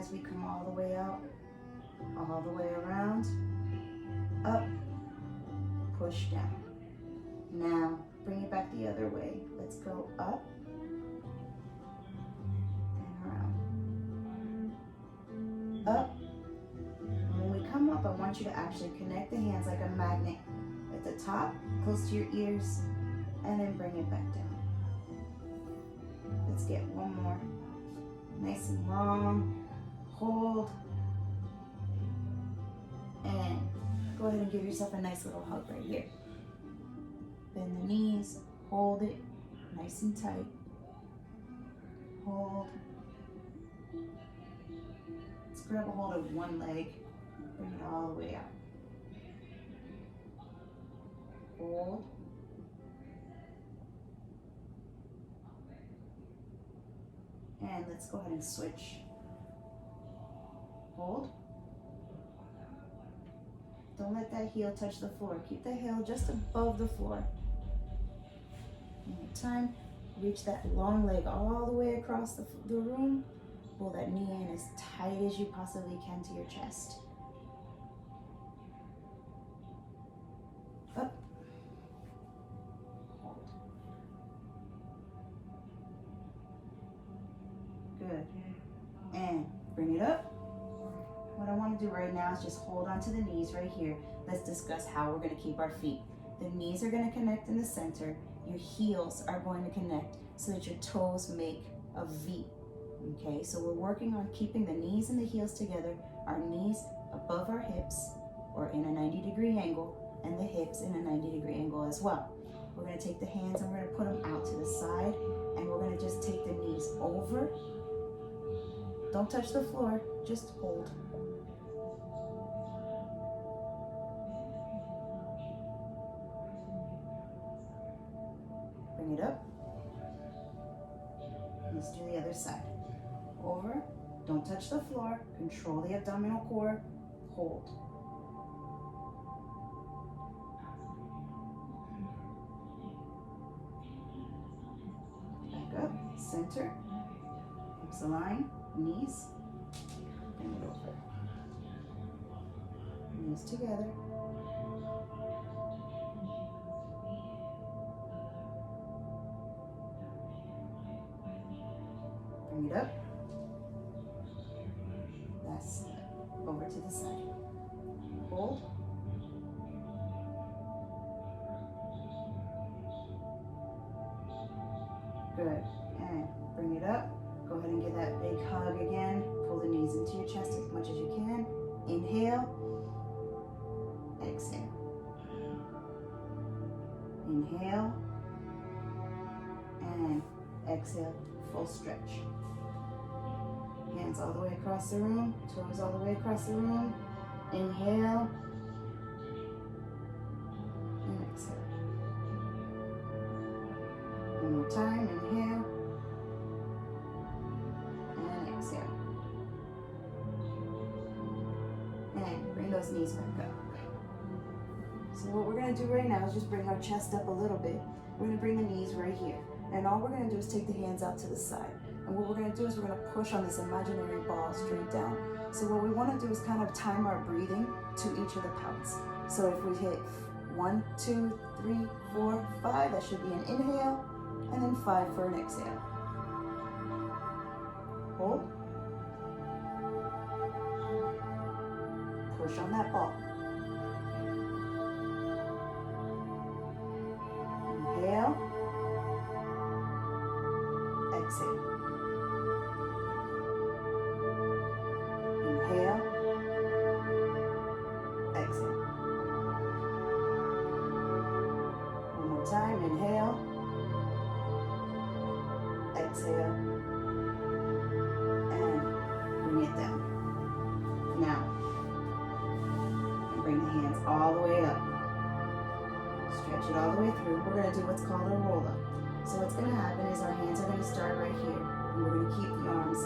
as we come all the way out, all the way around, up, push down. Now, bring it back the other way. Let's go up and around. Up. And when we come up, I want you to actually connect the hands like a magnet at the top, close to your ears, and then bring it back down. Let's get one more. Nice and long. Hold. And go ahead and give yourself a nice little hug right here. Bend the knees, hold it nice and tight. Hold. Let's grab a hold of one leg, bring it all the way out. Hold. And let's go ahead and switch. Hold. Don't let that heel touch the floor. Keep the heel just above the floor. One more time. Reach that long leg all the way across the room. Pull that knee in as tight as you possibly can to your chest. Up. Hold. Good. And bring it up. What I want to do right now is just hold on to the knees right here. Let's discuss how we're going to keep our feet. The knees are going to connect in the center. Your heels are going to connect so that your toes make a V. Okay, so we're working on keeping the knees and the heels together, our knees above our hips or in a 90-degree angle, and the hips in a 90-degree angle as well. We're going to take the hands and we're going to put them out to the side, and we're going to just take the knees over. Don't touch the floor, just hold. Bring it up. Let's do the other side. Over, don't touch the floor, control the abdominal core, hold. Back up, center, hips align, knees, bring it over. Knees together. Bring it up. That's it. Over to the side. Hold. Good. And bring it up. Go ahead and give that big hug again. Pull the knees into your chest as much as you can. Inhale. Exhale. Inhale. And exhale. Full stretch. Hands all the way across the room, toes all the way across the room. Inhale and exhale. One more time, inhale and exhale. And bring those knees back up. So what we're going to do right now is just bring our chest up a little bit. We're going to bring the knees right here. And all we're going to do is take the hands out to the side. And what we're going to do is we're going to push on this imaginary ball straight down. So what we want to do is kind of time our breathing to each of the counts. So if we hit 1, 2, 3, 4, 5, that should be an inhale, and then 5 for an exhale. Hold. Push on that ball. Inhale. Exhale. Inhale. Exhale. One more time. Inhale. Exhale. And bring it down. Now, bring the hands all the way up. Stretch it all the way through. We're going to do what's called a roll up. So what's going to happen is our hands are going to start right here, and we're going to keep the arms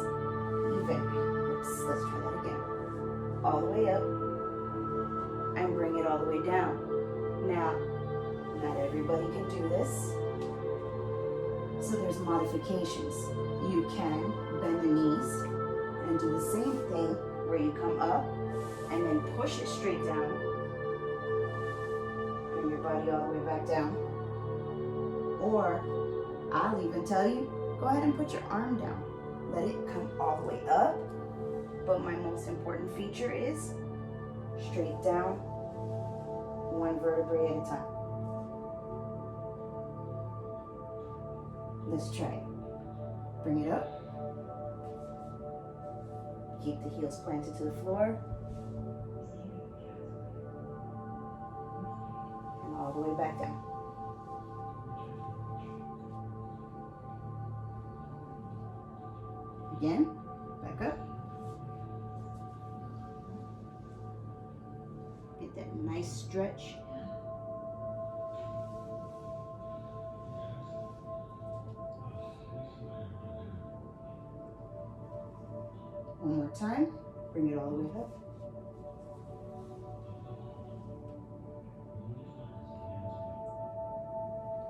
even. Let's try that again. All the way up, and bring it all the way down. Now, not everybody can do this, so there's modifications. You can bend the knees and do the same thing where you come up and then push it straight down. Bring your body all the way back down. Or I'll even tell you, go ahead and put your arm down. Let it come all the way up. But my most important feature is straight down, one vertebrae at a time. Let's try it. Bring it up. Keep the heels planted to the floor. And all the way back down. Again, back up. Get that nice stretch. One more time, bring it all the way up.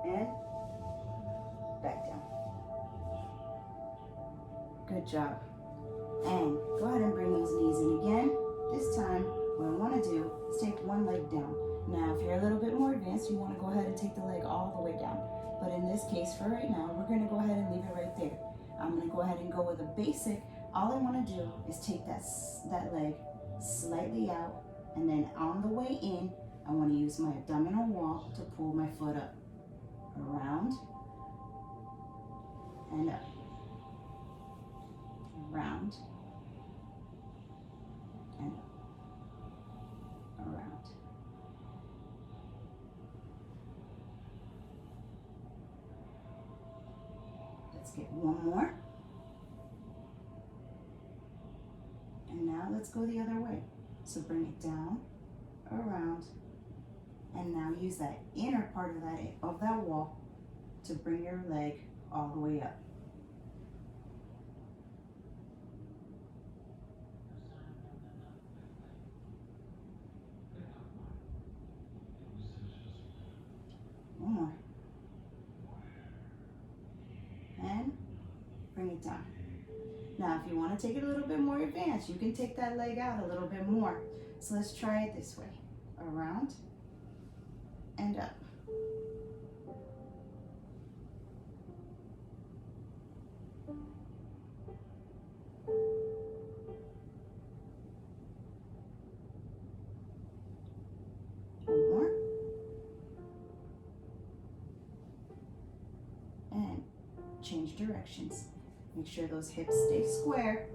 And back down. Good job. And go ahead and bring those knees in again. This time, what I want to do is take one leg down. Now, if you're a little bit more advanced, you want to go ahead and take the leg all the way down. But in this case, for right now, we're going to go ahead and leave it right there. I'm going to go ahead and go with a basic. All I want to do is take that leg slightly out, and then on the way in, I want to use my abdominal wall to pull my foot up, around, and up, around, and up, around. Let's get one more. And now let's go the other way. So bring it down, around, and now use that inner part of that wall to bring your leg all the way up. One more. And bring it down. Now, if you want to take it a little bit more advanced, you can take that leg out a little bit more. So let's try it this way. Around and up. One more. And change directions. Make sure those hips stay square.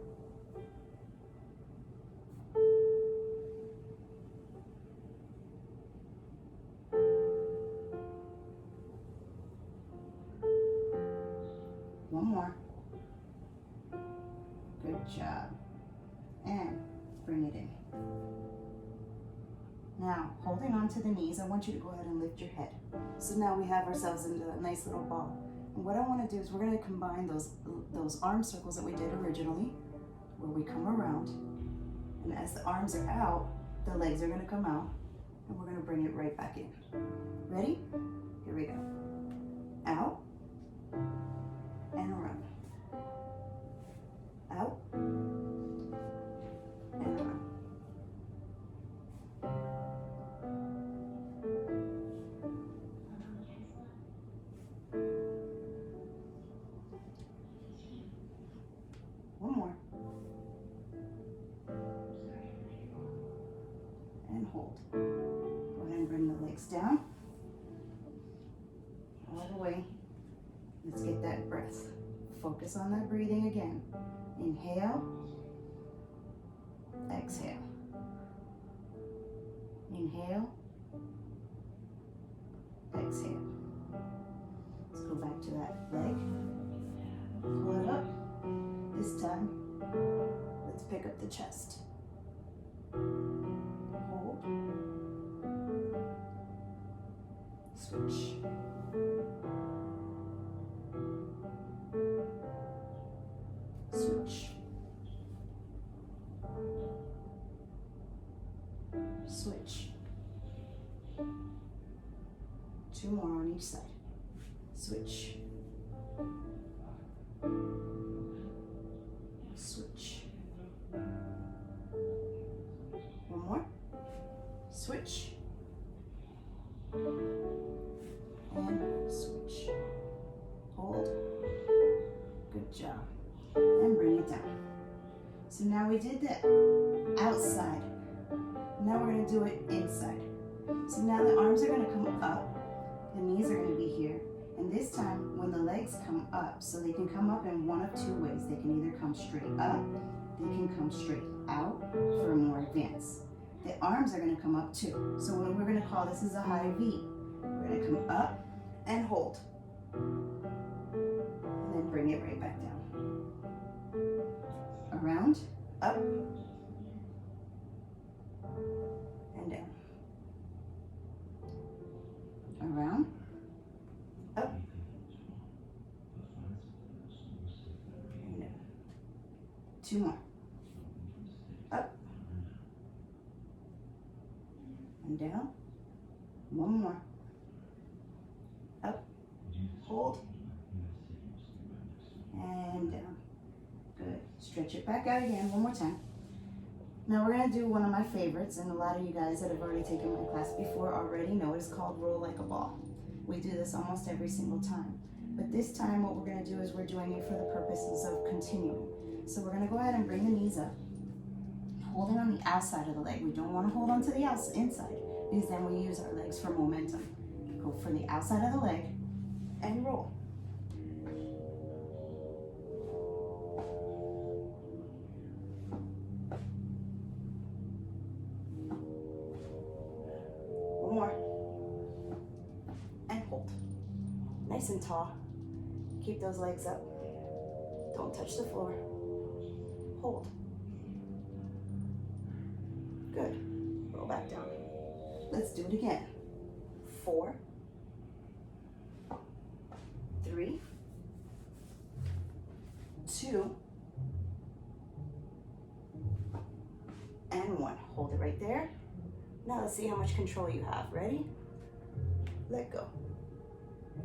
One more. Good job. And bring it in. Now, holding on to the knees, I want you to go ahead and lift your head. So now we have ourselves into a nice little ball. And what I want to do is we're going to combine those arm circles that we did originally, where we come around, and as the arms are out, the legs are going to come out, and we're going to bring it right back in. Ready? Here we go. Out and around. Out and around. One more. And hold. Go ahead and bring the legs down. All the way. Let's get that breath. Focus on that breathing again. Inhale. Exhale. Inhale. Exhale. Let's go back to that leg. Pull it up. This time, let's pick up the chest. Hold. Switch. Switch. Switch. Two more on each side. Switch. Switch. So now we did the outside. Now we're gonna do it inside. So now the arms are gonna come up, the knees are gonna be here, and this time when the legs come up, so they can come up in one of two ways. They can either come straight up, they can come straight out for a more advanced. The arms are gonna come up too. So when we're gonna call this is a high V, we're gonna come up and hold. And then bring it right back down. Around, up, and down. Around, up, and down. Two more. Up, and down. One more. Up, hold, and down. Good. Stretch it back out again one more time. Now we're gonna do one of my favorites, and a lot of you guys that have already taken my class before already know it's called roll like a ball. We do this almost every single time. But this time what we're gonna do is we're doing it for the purposes of continuing. So we're gonna go ahead and bring the knees up, holding on the outside of the leg. We don't wanna hold on to the inside, because then we use our legs for momentum. Go for the outside of the leg and roll. One more. And hold. Nice and tall. Keep those legs up. Don't touch the floor. Hold. Good. Roll back down. Let's do it again. 4, 3, 2, and 1. Hold it right there. Now let's see how much control you have. Ready? Let go.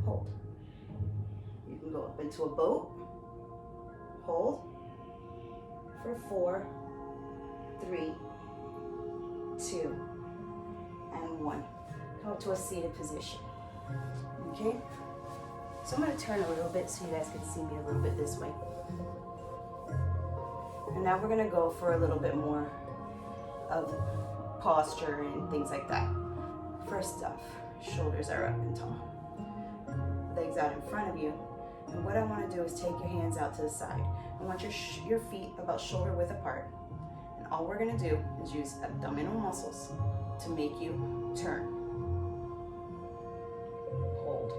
Hold. You can go up into a boat. Hold for 4, 3, 2, and 1. Come up to a seated position. Okay? So I'm going to turn a little bit so you guys can see me a little bit this way. And now we're going to go for a little bit more of posture and things like that. First off, shoulders are up and tall. Legs out in front of you. And what I want to do is take your hands out to the side. I want your feet about shoulder width apart. And all we're going to do is use abdominal muscles to make you turn. Hold.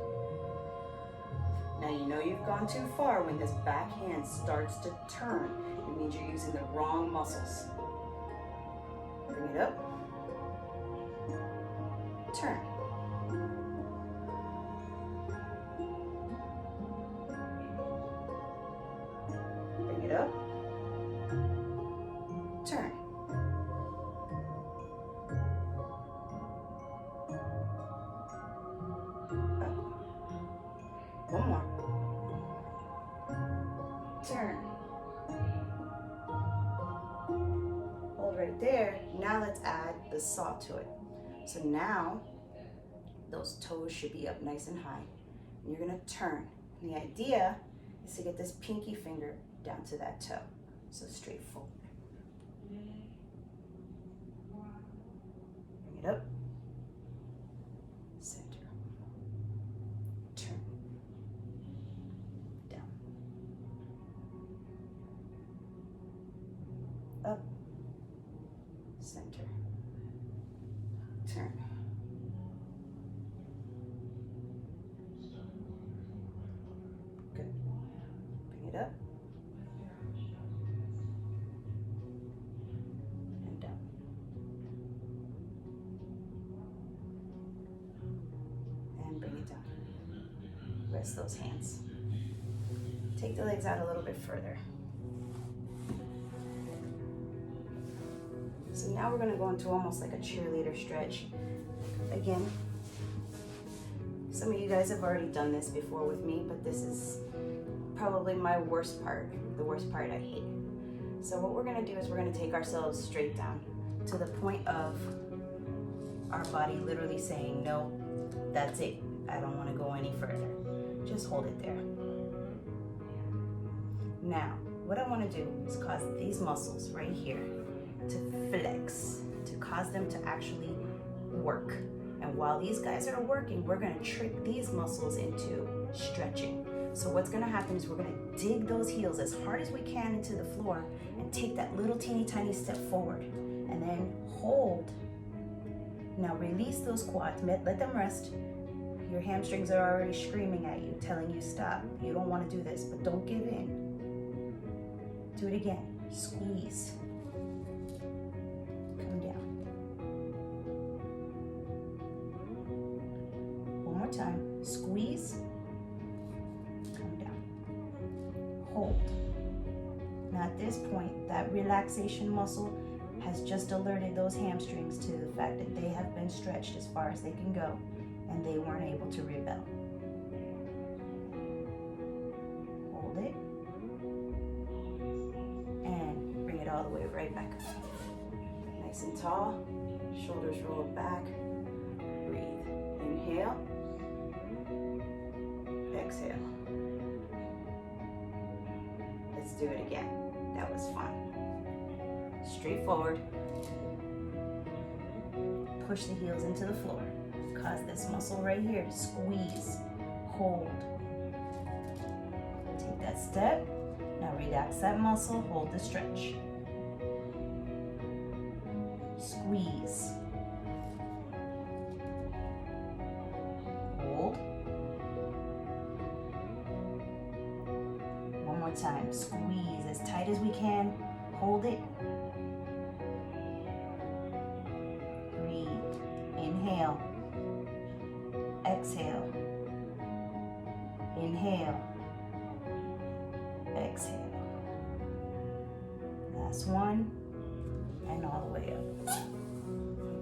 Now you know you've gone too far when this back hand starts to turn. It means you're using the wrong muscles. Bring it up. Turn. Bring it up. Turn. Up. One more. Turn. Hold right there. Now let's add the saw to it. So now those toes should be up nice and high. And you're gonna turn. And the idea is to get this pinky finger down to that toe. So straight forward. Bring it up. Center. Turn. Down. Up. Center. Turn. Good. Bring it up. And down. And bring it down. Rest those hands. Take the legs out a little bit further. So now we're going to go into almost like a cheerleader stretch. Again, some of you guys have already done this before with me, but this is probably my worst part, the worst part I hate. So what we're going to do is we're going to take ourselves straight down to the point of our body literally saying, no, that's it. I don't want to go any further. Just hold it there. Now, what I want to do is cause these muscles right here to flex, to cause them to actually work. And while these guys are working, we're going to trick these muscles into stretching. So what's going to happen is we're going to dig those heels as hard as we can into the floor and take that little teeny tiny step forward and then hold. Now release those quads, let them rest. Your hamstrings are already screaming at you, telling you stop. You don't want to do this, but don't give in. Do it again. Squeeze. Come down. One more time. Squeeze. Come down. Hold. Now at this point, that relaxation muscle has just alerted those hamstrings to the fact that they have been stretched as far as they can go, and they weren't able to rebel. Hold it. And bring it all the way right back up. Nice and tall. Shoulders rolled back. Breathe. Inhale. Exhale. Let's do it again. That was fun. Straight forward. Push the heels into the floor. Cause this muscle right here to squeeze. Hold. Take that step. Now relax that muscle. Hold the stretch. Squeeze. Hold. One more time. Squeeze as tight as we can. Hold it. Breathe. Inhale. Exhale. Inhale. Exhale. Last one. And all the way up.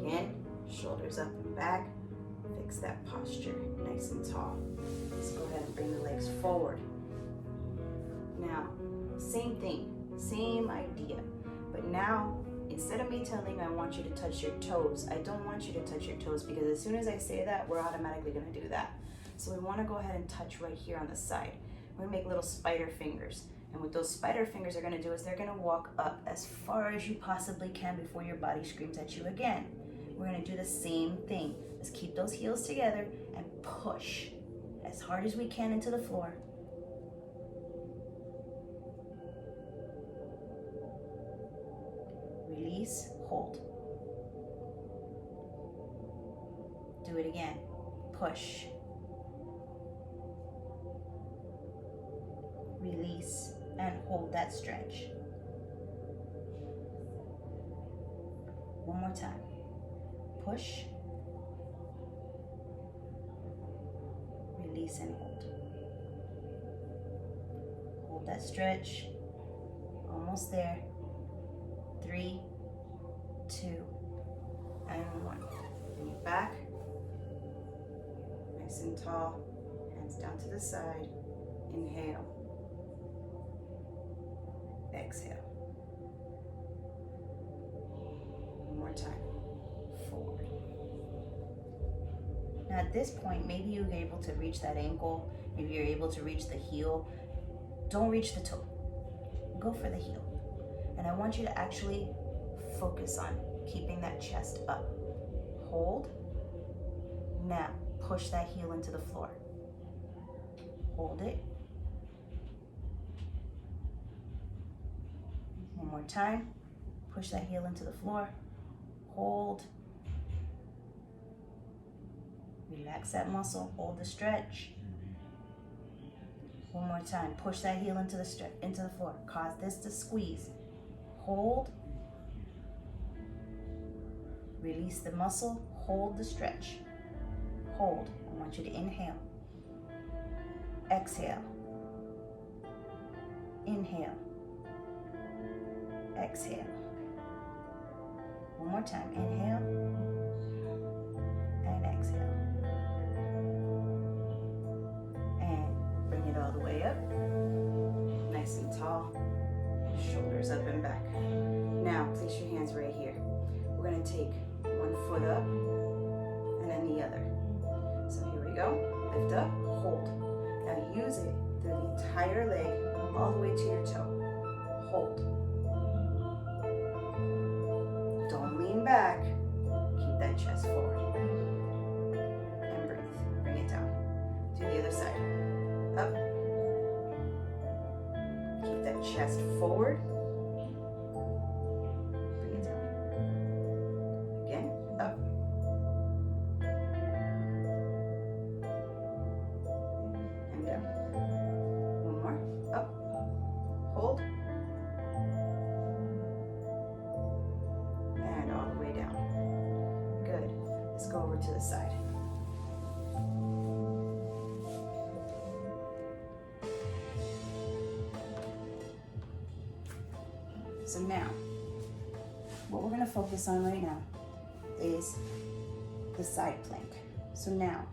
Again, shoulders up and back. Fix that posture nice and tall. Let's go ahead and bring the legs forward. Now, same thing, same idea. But now, instead of me telling you I want you to touch your toes, I don't want you to touch your toes, because as soon as I say that, we're automatically going to do that. So we want to go ahead and touch right here on the side. We're going to make little spider fingers. And what those spider fingers are going to do is they're going to walk up as far as you possibly can before your body screams at you again. We're going to do the same thing. Let's keep those heels together and push as hard as we can into the floor. Release, hold. Do it again. Push. Release and hold that stretch. One more time. Push. Release and hold. Hold that stretch. Almost there. 3, 2, and 1. Bring it back. Nice and tall. Hands down to the side. Inhale. Exhale. One more time. Forward. Now at this point, maybe you're able to reach that ankle. Maybe you're able to reach the heel. Don't reach the toe. Go for the heel. And I want you to actually focus on keeping that chest up. Hold. Now, push that heel into the floor. Hold it. One more time. Push that heel into the floor. Hold. Relax that muscle. Hold the stretch. One more time. Push that heel into the floor. Cause this to squeeze. Hold. Release the muscle. Hold the stretch. Hold. I want you to inhale. Exhale. Inhale. Exhale. One more time. Inhale and exhale. And bring it all the way up. Nice and tall. Shoulders up and back. Now, place your hands right here. We're going to take one foot up and then the other. So here we go. Lift up, hold. Now use it through the entire leg all the way to your toe. hold. Don't lean back. Keep that chest forward. And breathe. Bring it down. Do the other side. Up. Keep that chest forward. Bring it down. Again. Up. And down. One more. Up. Hold. And all the way down. Good. Let's go over to the side. So now, what we're going to focus on right now is the side plank. So now,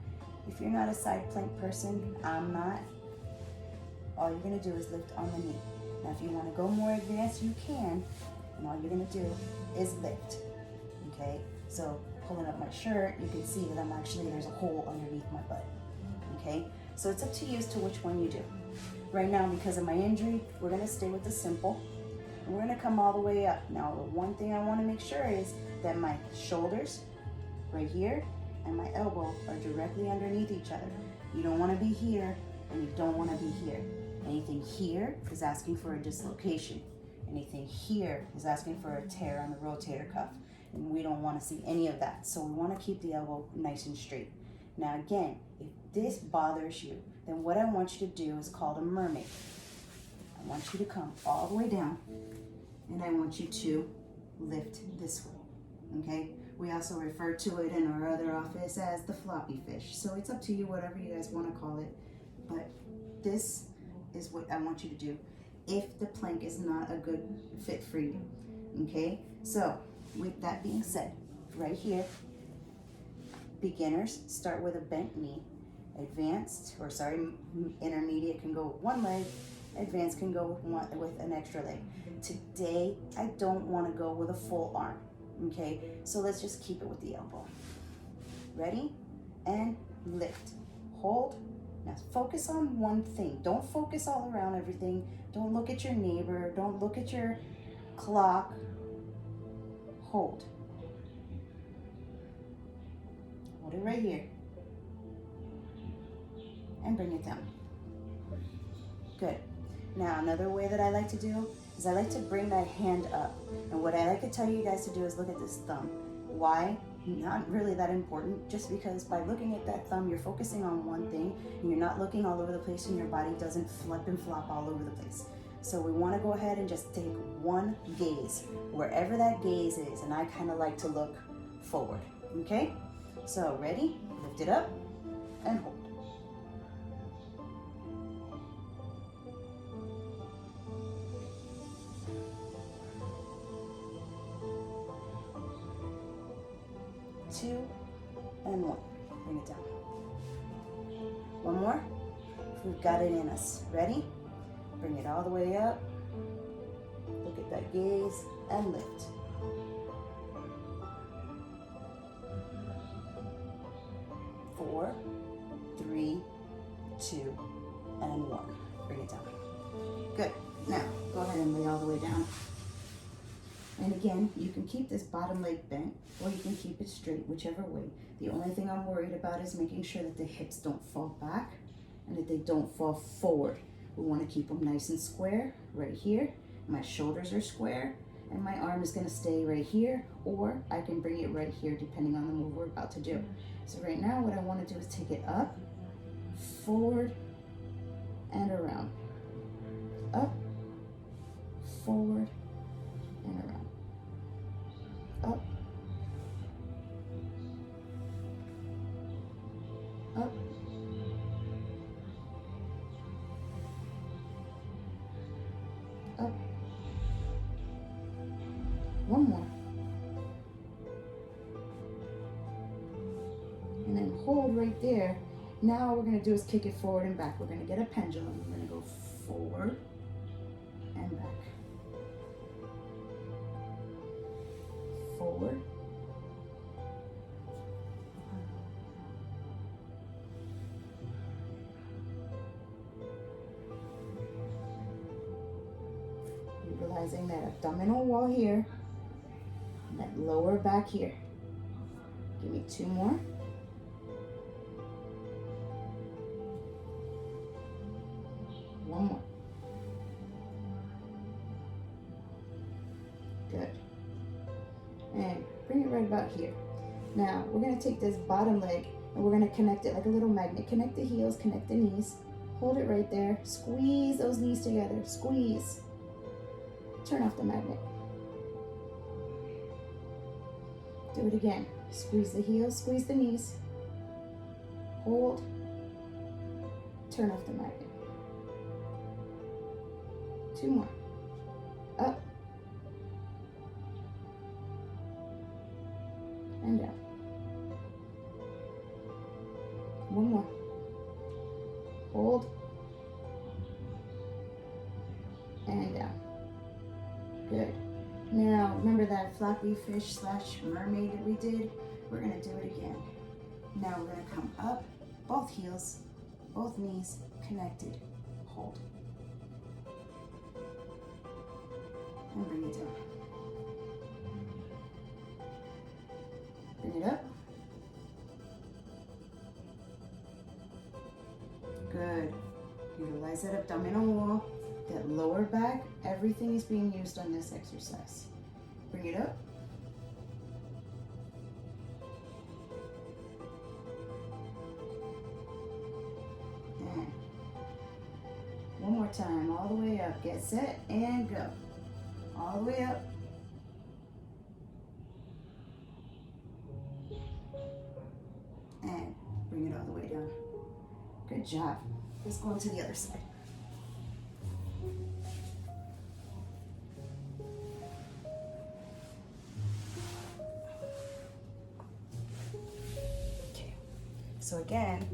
if you're not a side plank person, I'm not, all you're going to do is lift on the knee. Now, if you want to go more advanced, you can, and all you're going to do is lift, okay? So, pulling up my shirt, you can see that there's a hole underneath my butt, okay? So it's up to you as to which one you do. Right now, because of my injury, we're going to stay with the simple. We're gonna come all the way up. Now, the one thing I wanna make sure is that my shoulders, right here, and my elbow are directly underneath each other. You don't wanna be here, and you don't wanna be here. Anything here is asking for a dislocation. Anything here is asking for a tear on the rotator cuff. And we don't wanna see any of that. So we wanna keep the elbow nice and straight. Now again, if this bothers you, then what I want you to do is called a mermaid. I want you to come all the way down, and I want you to lift this way, okay? We also refer to it in our other office as the floppy fish. So it's up to you, whatever you guys want to call it. But this is what I want you to do if the plank is not a good fit for you, okay? So with that being said, right here, beginners start with a bent knee. Intermediate can go with one leg. Advanced can go with an extra leg. Today, I don't want to go with a full arm, okay? So let's just keep it with the elbow. Ready? And lift. Hold. Now focus on one thing. Don't focus all around everything. Don't look at your neighbor. Don't look at your clock. Hold. Hold it right here. And bring it down. Good. Now, another way that I like to do is I like to bring my hand up. And what I like to tell you guys to do is look at this thumb. Why? Not really that important, just because by looking at that thumb, you're focusing on one thing, and you're not looking all over the place, and your body doesn't flip and flop all over the place. So we want to go ahead and just take one gaze, wherever that gaze is, and I kind of like to look forward, okay? So, ready? Lift it up and hold. Two and one. Bring it down. One more. We've got it in us. Ready? Bring it all the way up. Look at that gaze and lift. Four, three, two, and one. Bring it down. Good. Now, go ahead and lay all the way down. And again, you can keep this bottom leg bent, or you can keep it straight, whichever way. The only thing I'm worried about is making sure that the hips don't fall back and that they don't fall forward. We want to keep them nice and square right here. My shoulders are square, and my arm is going to stay right here, or I can bring it right here depending on the move we're about to do. So right now, what I want to do is take it up, forward, and around. Up, forward, and around. Up, up, up. One more. And then hold right there. Now what we're going to do is kick it forward and back. We're going to get a pendulum. We're going to go forward and back. Forward. visualizing that abdominal wall here, and that lower back here. Give me 2 more. One more. Good. And bring it right about here. Now, we're going to take this bottom leg and we're going to connect it like a little magnet. Connect the heels, connect the knees. Hold it right there. Squeeze those knees together. Squeeze. Turn off the magnet. Do it again. Squeeze the heels, squeeze the knees. Hold. Turn off the magnet. 2 more. Up. And down. 1 more. Hold. And down. Good. Now, remember that floppy fish / mermaid that we did? We're going to do it again. Now we're going to come up, both heels, both knees connected. Hold. And bring it down. Bring it up. Good. Utilize that abdominal wall, that lower back. Everything is being used on this exercise. Bring it up. And 1 more time, all the way up. Get set and go. All the way up. And bring it all the way down. Good job. Let's go on to the other side. Okay. So again,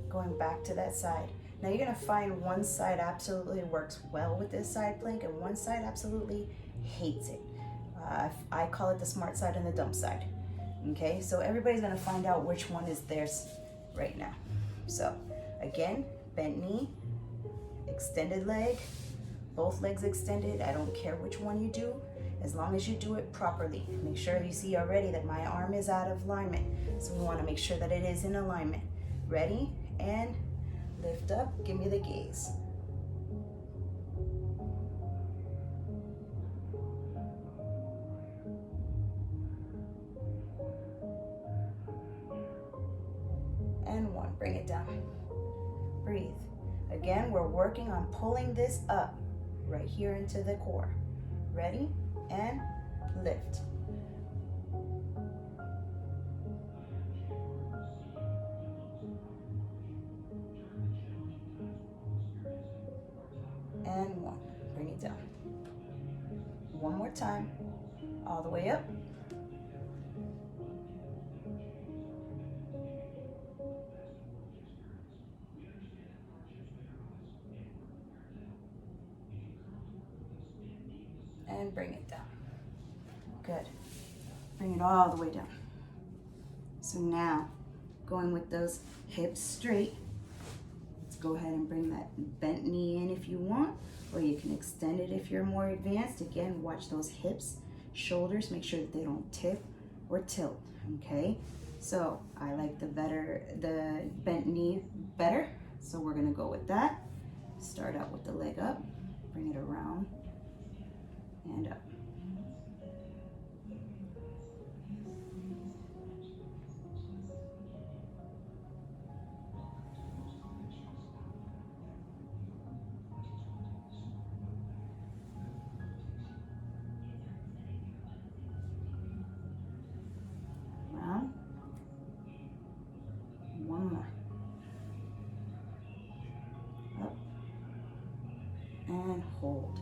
going back to that side. Now you're gonna find one side absolutely works well with this side plank and one side absolutely hates it. I call it the smart side and the dumb side. Okay, so everybody's gonna find out which one is theirs right now. So again, bent knee, extended leg, both legs extended. I don't care which one you do, as long as you do it properly. Make sure you see already that my arm is out of alignment. So we wanna make sure that it is in alignment. Ready? And lift up, give me the gaze. And 1, bring it down. Breathe. Again, we're working on pulling this up right here into the core. Ready? And lift. And 1, bring it down. 1 more time, all the way up. And bring it down. Good. Bring it all the way down. So now, going with those hips straight, let's go ahead and bring that bent knee in if you want, or you can extend it if you're more advanced. Again, watch those hips, shoulders, make sure that they don't tip or tilt, okay? So I like the bent knee better, so we're gonna go with that. Start out with the leg up, bring it around and up. Around. 1 more. Up and hold.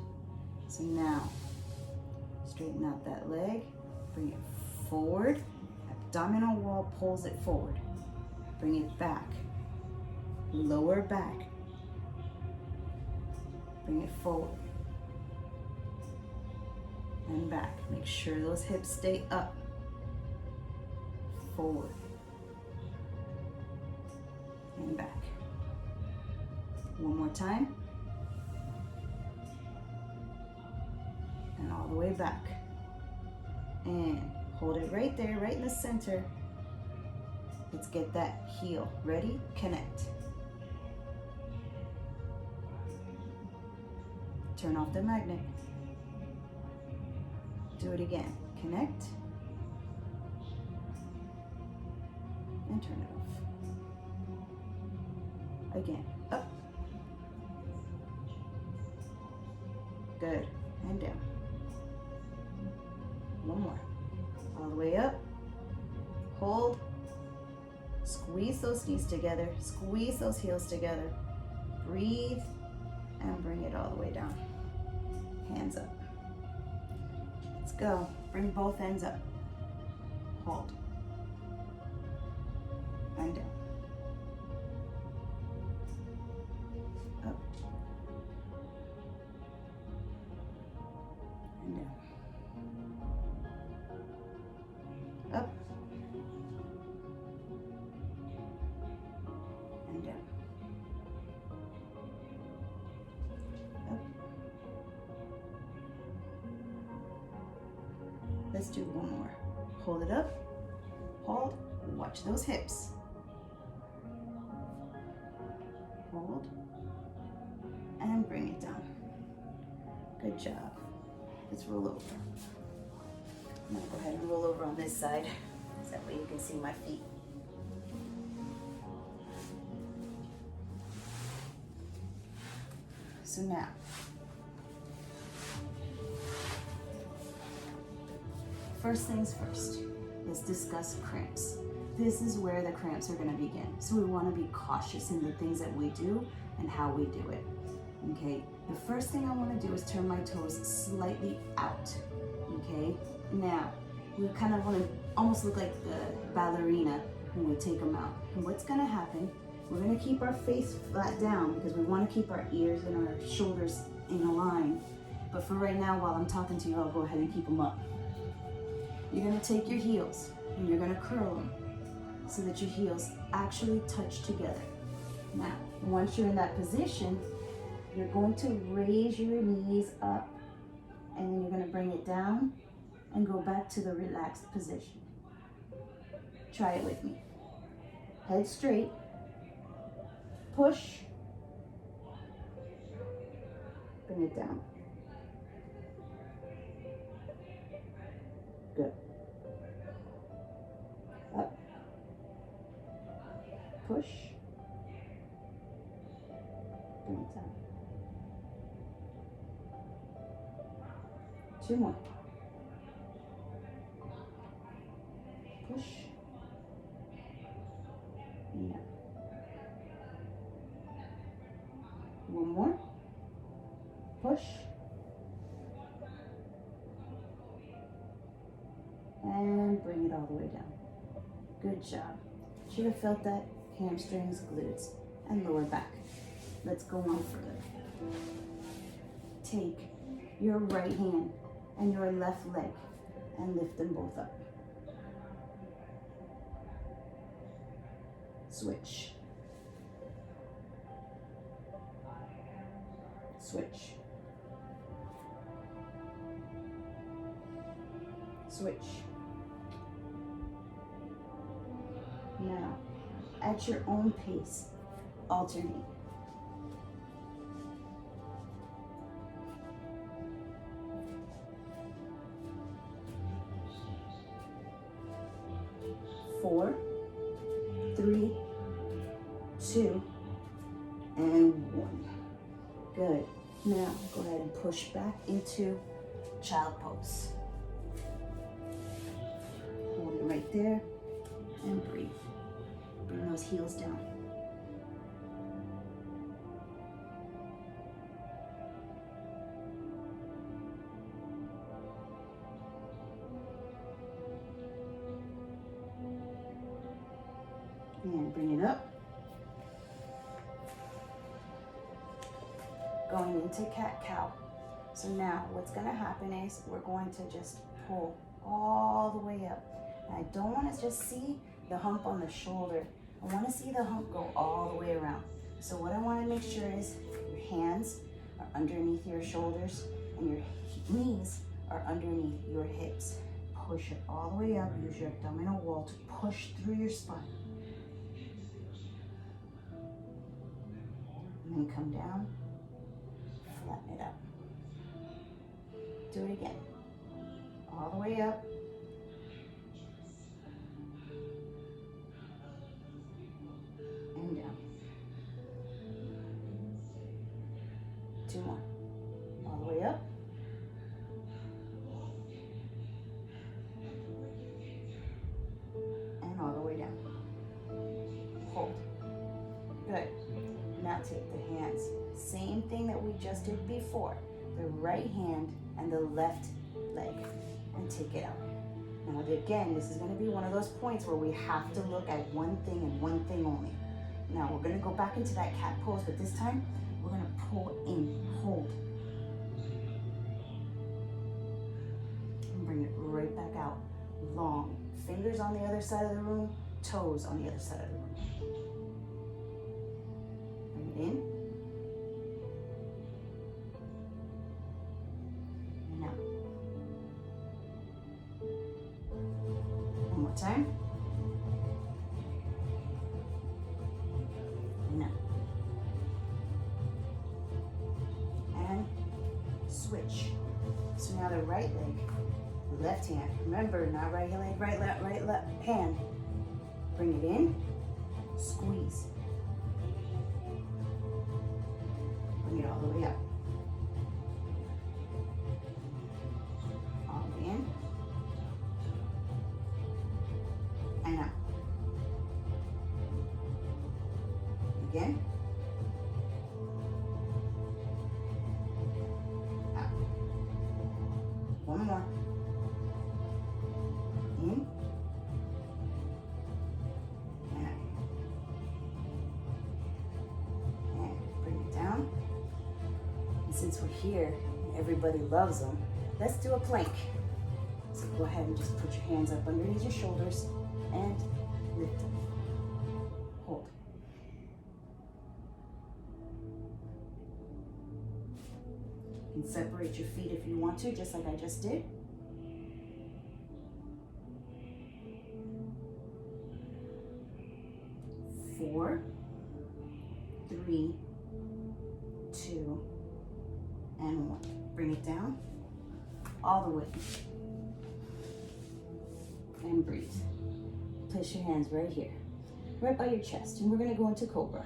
So now, straighten out that leg, bring it forward. Abdominal wall pulls it forward. Bring it back. Lower back. Bring it forward. And back. Make sure those hips stay up. Forward. And back. 1 more time. and all the way back. And hold it right there, right in the center. Let's get that heel. Ready? Connect. Turn off the magnet. Do it again. Connect. And turn it off. Again. Up. Good. And down. One more. All the way up. Hold. Squeeze those knees together. Squeeze those heels together. Breathe and bring it all the way down. Hands up. Let's go. Bring both ends up. Hold. And down. Up. And down. Up. And down. Up. Let's do one more. Hold it up. Hold. Watch those hips. Hold. And bring it down. Good job. Let's roll over. I'm gonna go ahead and roll over on this side, so that way you can see my feet. So now, first things first, let's discuss cramps. This is where the cramps are gonna begin. So we wanna be cautious in the things that we do and how we do it, okay? The first thing I wanna do is turn my toes slightly out, okay? Now, we kind of want to almost look like the ballerina when we take them out. And what's going to happen, we're going to keep our face flat down because we want to keep our ears and our shoulders in a line. But for right now, while I'm talking to you, I'll go ahead and keep them up. You're going to take your heels and you're going to curl them so that your heels actually touch together. Now, once you're in that position, you're going to raise your knees up and then you're going to bring it down and go back to the relaxed position. Try it with me. Head straight. Push. Bring it down. Good. Up. Push. Bring it down. Two more. Push. Yeah. One more. Push. And bring it all the way down. Good job. Should have felt that hamstrings, glutes, and lower back. Let's go on further. Take your right hand and your left leg and lift them both up. Switch. Switch. Switch. Now, at your own pace, alternate. Four, three, 2, and 1. Good. Now, go ahead and push back into child pose. Hold it right there and breathe. Bring those heels down. And bring it up. Going into cat-cow. So now what's gonna happen is we're going to just pull all the way up. And I don't wanna just see the hump on the shoulder. I wanna see the hump go all the way around. So what I wanna make sure is your hands are underneath your shoulders and your knees are underneath your hips. Push it all the way up. Use your abdominal wall to push through your spine. And then come down, flatten it up. Do it again. All the way up. And down. 2 more. All the way up. And all the way down. Hold. Good. Now take the hands. Same thing that we just did before. The right hand and the left leg. And take it out. Now again, this is going to be one of those points where we have to look at one thing and one thing only. Now we're going to go back into that cat pose, but this time we're going to pull in, hold. And bring it right back out. Long. Fingers on the other side of the room, toes on the other side of the room. Bring it in. And out. One more time. And out. And switch. So now the right leg, left hand. Remember, not right leg, right left hand. Bring it in, squeeze. Bring it all the way up. All the way in. And out. Again. Out. One more. In. And out. And bring it down. And since we're here, and everybody loves them, let's do a plank. So go ahead and just put your hands up underneath your shoulders and lift them. Hold. You can separate your feet if you want to, just like I just did. Four, 3, 2, and 1. Bring it down all the way. And breathe. Place your hands right here, right by your chest, and we're gonna go into Cobra.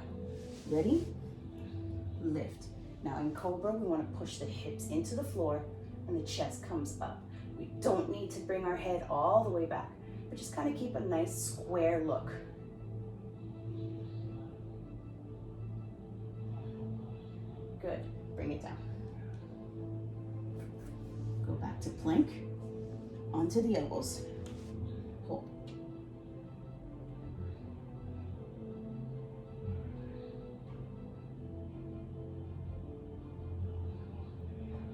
Ready? Lift. Now in Cobra, we wanna push the hips into the floor and the chest comes up. We don't need to bring our head all the way back, but just kind of keep a nice square look. Good, bring it down. Go back to plank, onto the elbows. Hold.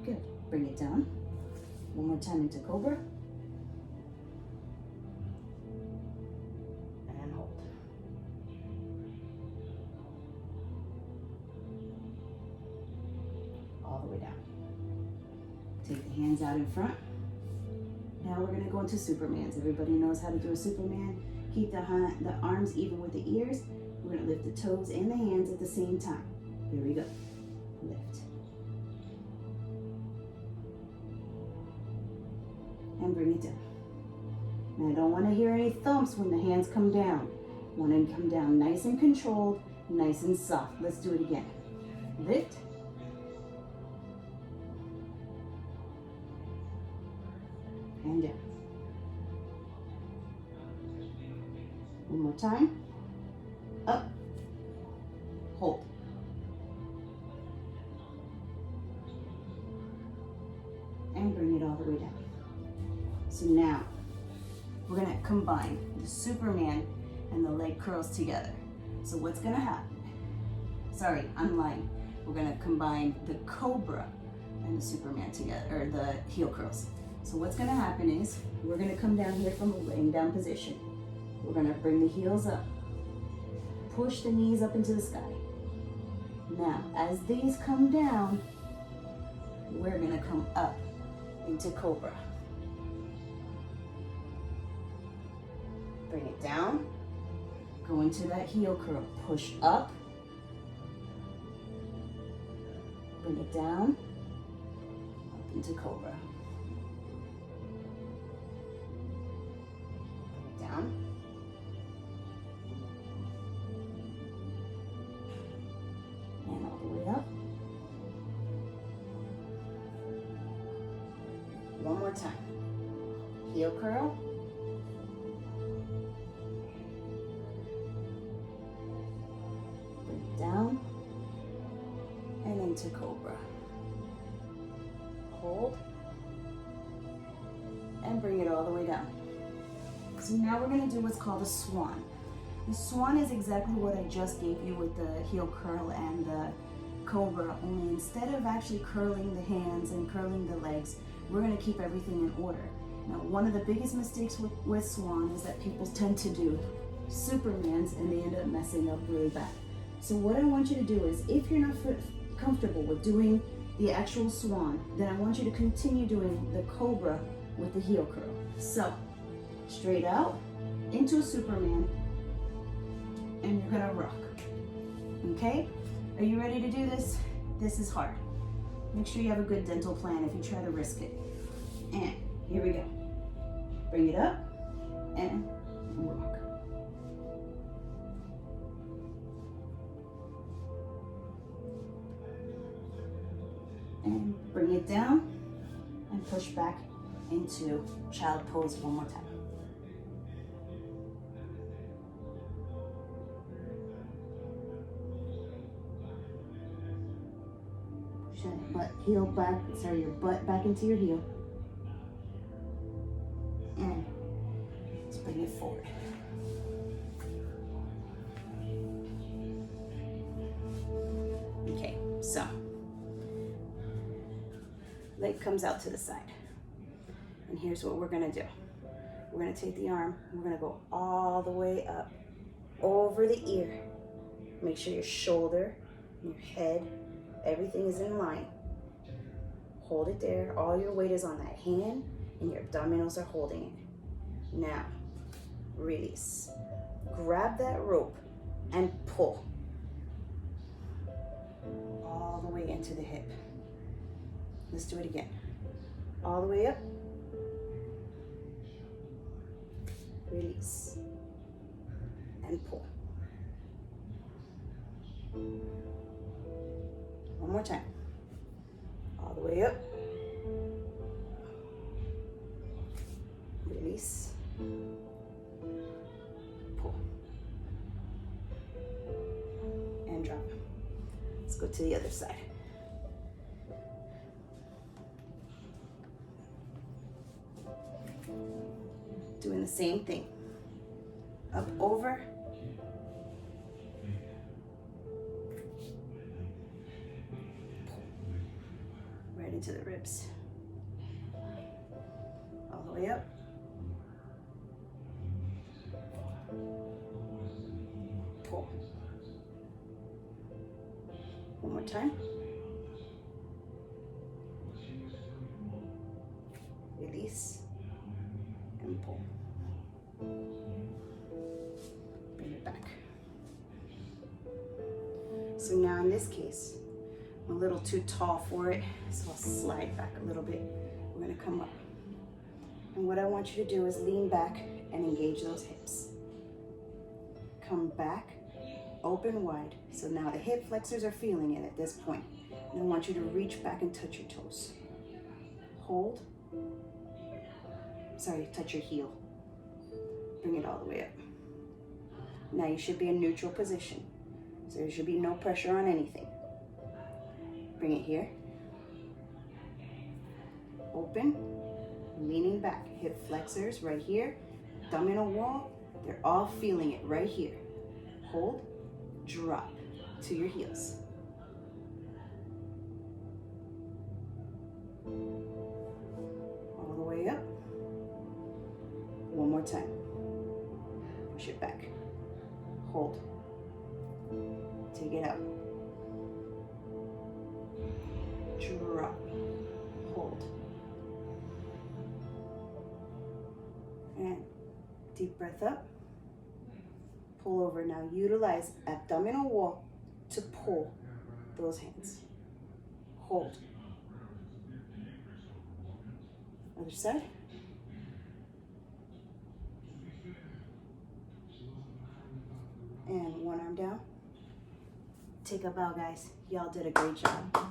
Good, bring it down. One more time into Cobra. And hold. All the way down. Take the hands out in front. Now we're gonna go into Supermans. Everybody knows how to do a Superman. Keep the arms even with the ears. We're gonna lift the toes and the hands at the same time. Here we go. Lift. And bring it down. Now I don't wanna hear any thumps when the hands come down. Want to come down nice and controlled, nice and soft. Let's do it again. Lift. And down. One more time. Up. Hold. And bring it all the way down. So now, we're gonna combine the Superman and the leg curls together. So what's gonna happen? Sorry, I'm lying. We're gonna combine the Cobra and the Superman together, or the heel curls. So what's gonna happen is, we're gonna come down here from a laying down position. We're gonna bring the heels up. Push the knees up into the sky. Now, as these come down, we're gonna come up into cobra. Bring it down. Go into that heel curl. Push up. Bring it down. Up into cobra. Bring it down. And all the way up. One more time. Heel curl. Bring it down. And into cobra. Hold. And bring it all the way down. So now we're going to do what's called a swan. The swan is exactly what I just gave you with the heel curl and the cobra, only instead of actually curling the hands and curling the legs, we're going to keep everything in order. Now, one of the biggest mistakes with swan is that people tend to do Supermans and they end up messing up really bad. So what I want you to do is, if you're not comfortable with doing the actual swan, then I want you to continue doing the cobra with the heel curl. So, straight out, into a Superman, and you're gonna rock. Okay? Are you ready to do this? This is hard. Make sure you have a good dental plan if you try to risk it. And here we go. Bring it up and rock. And bring it down and push back into child pose one more time. Push that butt heel back, your butt back into your heel. And let's bring it forward. Okay, so leg comes out to the side. And here's what we're gonna do. We're gonna take the arm, we're gonna go all the way up, over the ear. Make sure your shoulder, your head, everything is in line. Hold it there. All your weight is on that hand and your abdominals are holding it. Now, release. Grab that rope and pull. All the way into the hip. Let's do it again. All the way up. Release. And pull. One more time. All the way up. Release. Pull. And drop. Let's go to the other side. Doing the same thing. Up, over. Right into the ribs. All the way up. Pull. One more time. Release and pull. Bring it back. So now in this case, I'm a little too tall for it, so I'll slide back a little bit. We're gonna come up. And what I want you to do is lean back and engage those hips. Come back, open wide. So now the hip flexors are feeling it at this point. And I want you to reach back and touch your toes. Hold. Sorry, touch your heel. Bring it all the way up. Now you should be in neutral position. So there should be no pressure on anything. Bring it here. Open, leaning back. Hip flexors right here. Abdominal wall, they're all feeling it right here. Hold, drop to your heels. All the way up. One more time. Push it back. Hold. Take it out. Drop. Hold. Deep breath up. Pull over. Now utilize abdominal wall to pull those hands. Hold. Other side. And one arm down. Take a bow, guys. Y'all did a great job.